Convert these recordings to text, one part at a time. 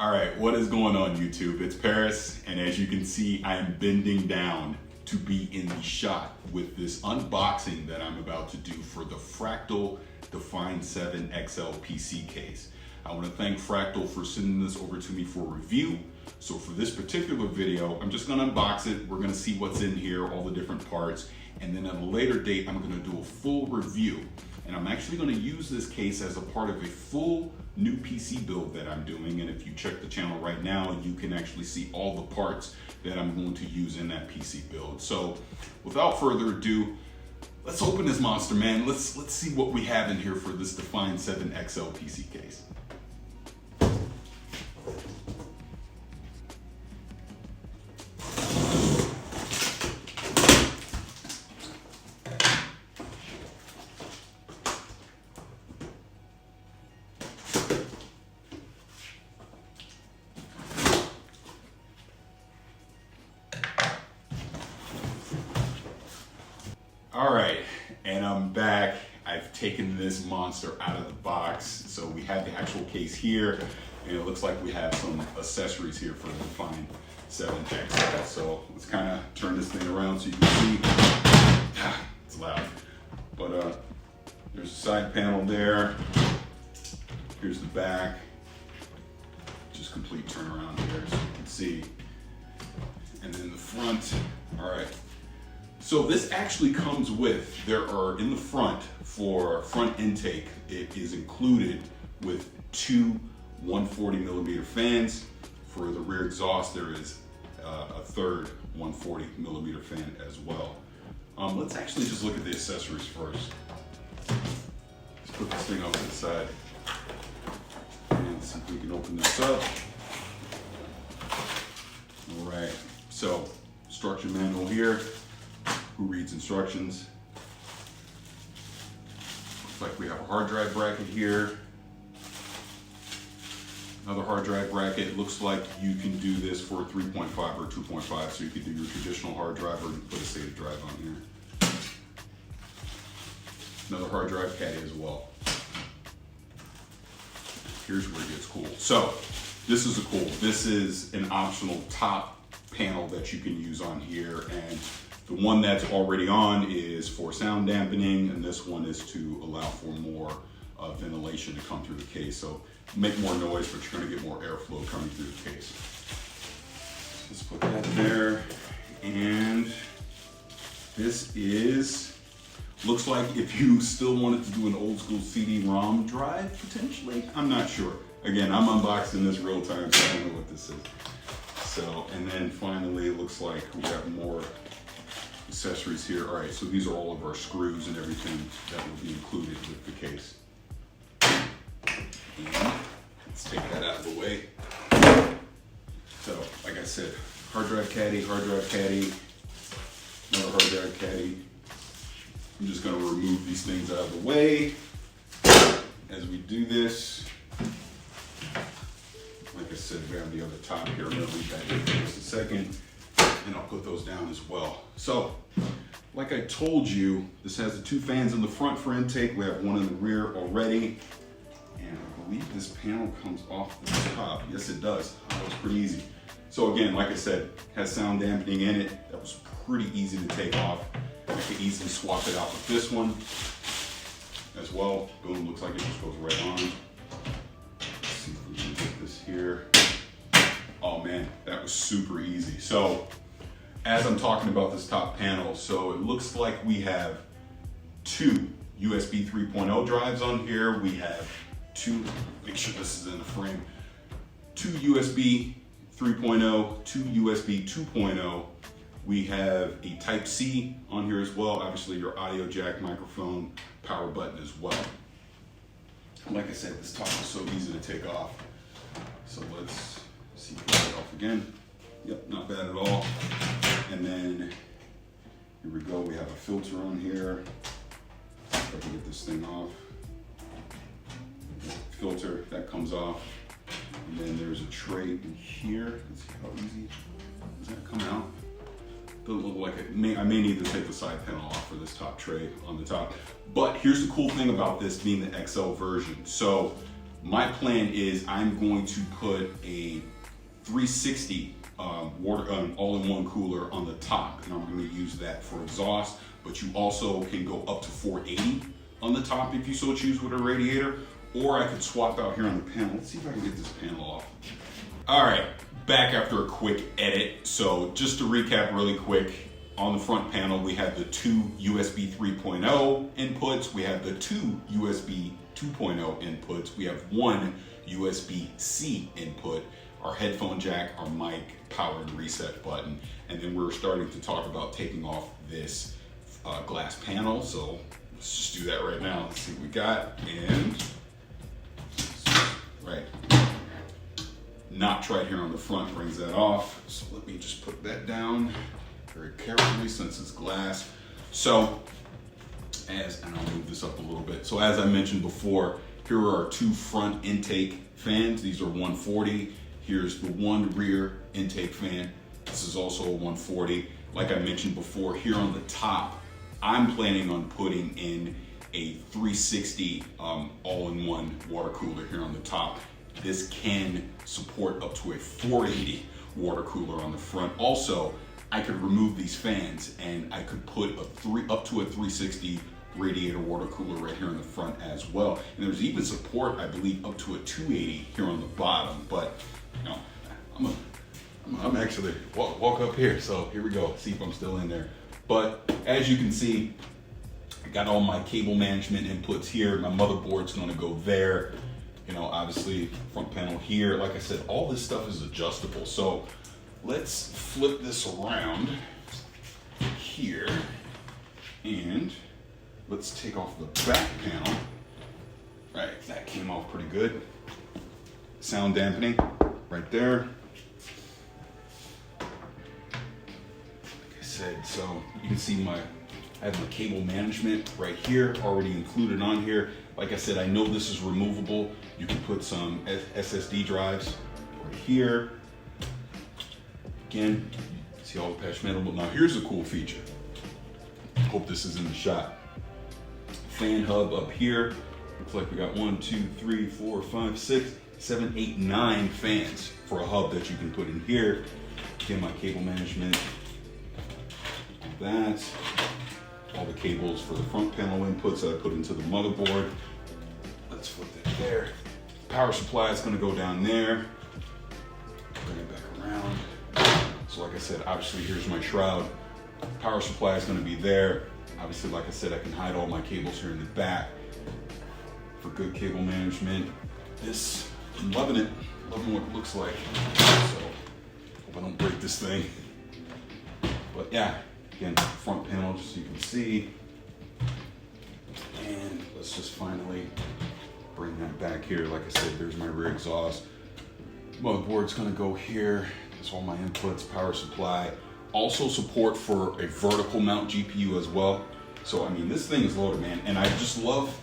All right, what is going on YouTube? It's Paris, and as you can see, I am bending down to be in the shot with this unboxing that I'm about to do for the Fractal Define 7 XL PC case. I want to thank Fractal for sending this over to me for review. So for this particular video, I'm just going to unbox it. We're going to see what's in here, all the different parts, and then at a later date, I'm going to do a full review. And I'm actually going to use this case as a part of a full new PC build that I'm doing. And if you check the channel right now, you can actually see all the parts that I'm going to use in that PC build. So without further ado, let's open this monster, man. Let's see what we have in here for this Define 7 XL PC case. All right, and I'm back. I've taken this monster out of the box. So we have the actual case here, and it looks like we have some accessories here for the Define 7 XL. So let's kind of turn this thing around so you can see. It's loud. But there's a side panel there. Here's the back. Just complete turnaround here so you can see. And then the front, all right. So this actually comes with, in the front, for front intake, it is included with two 140 millimeter fans. For the rear exhaust, there is a third 140 millimeter fan as well. Let's actually just look at the accessories first. Let's put this thing off to the side. And see if we can open this up. All right, so instruction manual here. Who reads instructions? Looks like we have a hard drive bracket here. Another hard drive bracket. Looks like you can do this for 3.5 or 2.5, so you could do your traditional hard drive or put a SATA drive on here. Another hard drive caddy as well. Here's where it gets cool. So this is this is an optional top panel that you can use on here, and the one that's already on is for sound dampening, and this one is to allow for more ventilation to come through the case. So make more noise, but you're gonna get more airflow coming through the case. Let's put that there. And this looks like if you still wanted to do an old school CD-ROM drive, potentially, I'm not sure. Again, I'm unboxing this real time, so I don't know what this is. So, and then finally, it looks like we have more accessories here. All right, so these are all of our screws and everything that will be included with the case. And let's take that out of the way. So, like I said, hard drive caddy, another hard drive caddy. I'm just gonna remove these things out of the way as we do this. Like I said, we have the other top here. I'm gonna leave that here for just a second, and I'll put those down as well. So, like I told you, this has the two fans in the front for intake. We have one in the rear already. And I believe this panel comes off the top. Yes, it does. That was pretty easy. So again, like I said, has sound dampening in it. That was pretty easy to take off. I could easily swap it out with this one as well. Boom, looks like it just goes right on. Let's see if we can get this here. Oh man, that was super easy. So as I'm talking about this top panel, so it looks like we have two USB 3.0 drives on here. We have two, make sure this is in the frame, two USB 3.0, two USB 2.0. We have a Type-C on here as well. Obviously your audio jack, microphone, power button as well. Like I said, this top is so easy to take off. So let's see if we get it off again. Yep, not bad at all. And then here we go. We have a filter on here. If I can get this thing off. Filter, that comes off. And then there's a tray in here. Let's see how easy does that come out. Doesn't look like it. I may need to take the side panel off for this top tray on the top. But here's the cool thing about this being the XL version. So my plan is I'm going to put a 360 water all-in-one cooler on the top, and I'm going to use that for exhaust. But you also can go up to 480 on the top if you so choose with a radiator, or I could swap out here on the panel. Let's see if I can get this panel off. All right, back after a quick edit. So just to recap really quick, on the front panel we have the two USB 3.0 inputs, we have the two USB 2.0 inputs, we have one USB-C input, our headphone jack, our mic, power and reset button, and then we're starting to talk about taking off this glass panel. So let's just do that right now. Let's see what we got. And right, notch right here on the front brings that off. So let me just put that down very carefully since it's glass. So and I'll move this up a little bit. So as I mentioned before, here are our two front intake fans. These are 140. Here's the one rear intake fan. This is also a 140. Like I mentioned before, here on the top, I'm planning on putting in a 360 all-in-one water cooler here on the top. This can support up to a 480 water cooler on the front. Also, I could remove these fans and I could put up to a 360 radiator water cooler right here in the front as well. And there's even support, I believe, up to a 280 here on the bottom. But you know, I'm actually walk up here. So here we go. See if I'm still in there. But as you can see, I got all my cable management inputs here. My motherboard's going to go there. You know, obviously front panel here. Like I said, all this stuff is adjustable. So let's flip this around here and let's take off the back panel. Right, that came off pretty good. Sound dampening right there. Like I said, so you can see I have my cable management right here, already included on here. Like I said, I know this is removable. You can put some SSD drives right here. Again, you see all the patch metal. Now here's a cool feature. Hope this is in the shot. Fan hub up here. Looks like we got 1, 2, 3, 4, 5, 6, 7, 8, 9 fans for a hub that you can put in here. Again, my cable management. That. All the cables for the front panel inputs that I put into the motherboard. Let's flip that there. Power supply is going to go down there. Bring it back around. So like I said, obviously here's my shroud. Power supply is going to be there. Obviously, like I said, I can hide all my cables here in the back for good cable management. This, I'm loving it. Loving what it looks like. So hope I don't break this thing. But yeah, again, front panel, just so you can see. And let's just finally bring that back here. Like I said, there's my rear exhaust. Motherboard's gonna go here. There's all my inputs, power supply. Also support for a vertical mount GPU as well. So, I mean, this thing is loaded, man. And I just love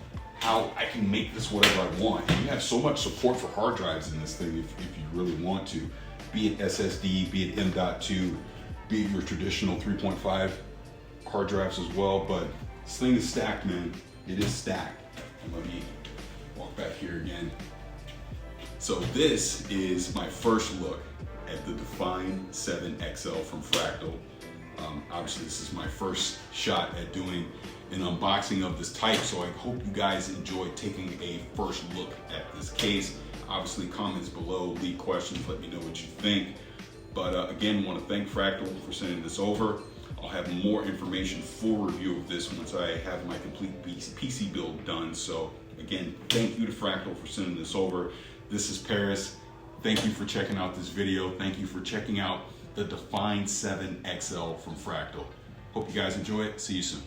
how I can make this whatever I want. And you have so much support for hard drives in this thing if you really want to. Be it SSD, be it M.2, be it your traditional 3.5 hard drives as well. But this thing is stacked, man. It is stacked. And let me walk back here again. So this is my first look at the Define 7 XL from Fractal. Obviously this is my first shot at doing an unboxing of this type, so I hope you guys enjoyed taking a first look at this case. Obviously comments below, leave questions, let me know what you think. But again, want to thank Fractal for sending this over. I'll have more information, full review of this once I have my complete PC build done. So again, thank you to Fractal for sending this over. This is Paris. Thank you for checking out this video. Thank you for checking out the Define 7 XL from Fractal. Hope you guys enjoy it. See you soon.